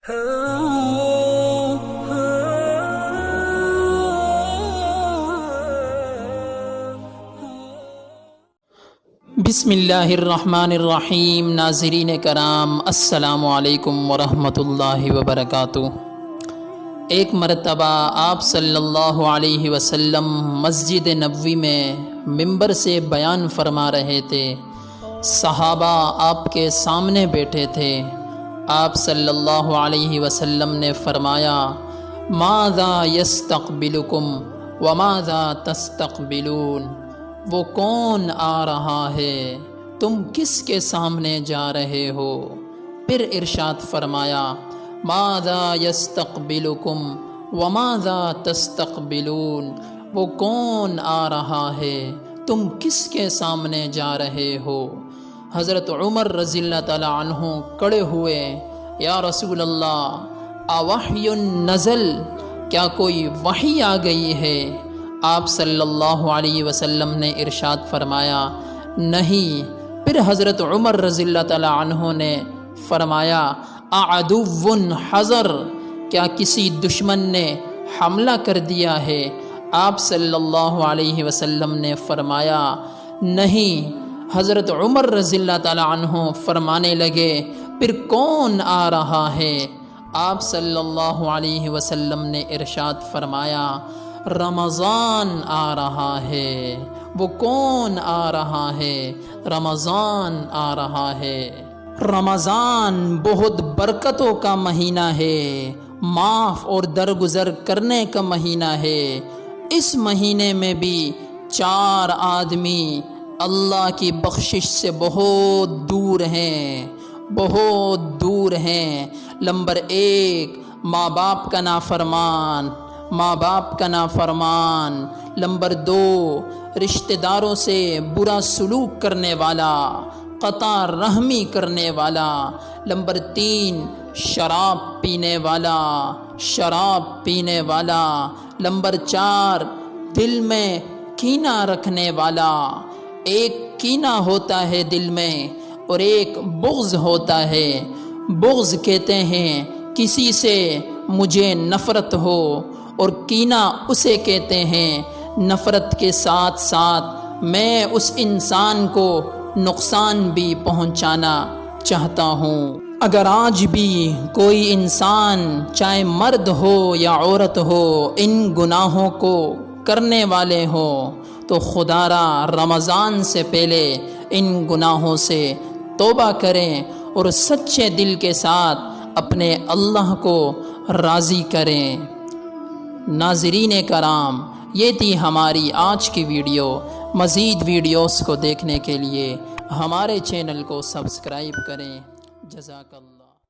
بسم اللہ الرحمن الرحیم۔ ناظرین کرام، السلام علیکم ورحمۃ اللہ وبرکاتہ۔ ایک مرتبہ آپ صلی اللہ علیہ وسلم مسجد نبوی میں ممبر سے بیان فرما رہے تھے۔ صحابہ آپ کے سامنے بیٹھے تھے۔ آپ صلی اللہ علیہ وسلم نے فرمایا، ماذا یستقبلکم وماذا تستقبلون؟ وہ کون آ رہا ہے؟ تم کس کے سامنے جا رہے ہو؟ پھر ارشاد فرمایا، ماذا یستقبلکم وماذا تستقبلون؟ وہ کون آ رہا ہے؟ تم کس کے سامنے جا رہے ہو؟ حضرت عمر رضی اللہ تعالی عنہ کھڑے ہوئے، یا رسول اللہ، اوحی نزل؟ کیا کوئی وحی آ گئی ہے؟ آپ صلی اللہ علیہ وسلم نے ارشاد فرمایا، نہیں۔ پھر حضرت عمر رضی اللہ تعالی عنہ نے فرمایا، اعدو حضر؟ کیا کسی دشمن نے حملہ کر دیا ہے؟ آپ صلی اللہ علیہ وسلم نے فرمایا، نہیں۔ حضرت عمر رضی اللہ تعالی عنہ فرمانے لگے، پھر کون آ رہا ہے؟ آپ صلی اللہ علیہ وسلم نے ارشاد فرمایا، رمضان آ رہا ہے۔ وہ کون آ رہا ہے؟ رمضان آ رہا ہے۔ رمضان بہت برکتوں کا مہینہ ہے، معاف اور درگزر کرنے کا مہینہ ہے۔ اس مہینے میں بھی 4 آدمی اللہ کی بخشش سے بہت دور ہیں، بہت دور ہیں۔ نمبر 1، ماں باپ کا نافرمان، ماں باپ کا نافرمان۔ نمبر 2، رشتہ داروں سے برا سلوک کرنے والا، قطع رحمی کرنے والا۔ نمبر 3، شراب پینے والا، شراب پینے والا۔ نمبر 4، دل میں کینہ رکھنے والا۔ ایک کینہ ہوتا ہے دل میں اور ایک بغض ہوتا ہے۔ بغض کہتے ہیں کسی سے مجھے نفرت ہو، اور کینہ اسے کہتے ہیں نفرت کے ساتھ ساتھ میں اس انسان کو نقصان بھی پہنچانا چاہتا ہوں۔ اگر آج بھی کوئی انسان، چاہے مرد ہو یا عورت ہو، ان گناہوں کو کرنے والے ہو تو خدا را رمضان سے پہلے ان گناہوں سے توبہ کریں اور سچے دل کے ساتھ اپنے اللہ کو راضی کریں۔ ناظرین کرام، یہ تھی ہماری آج کی ویڈیو۔ مزید ویڈیوز کو دیکھنے کے لیے ہمارے چینل کو سبسکرائب کریں۔ جزاک اللہ۔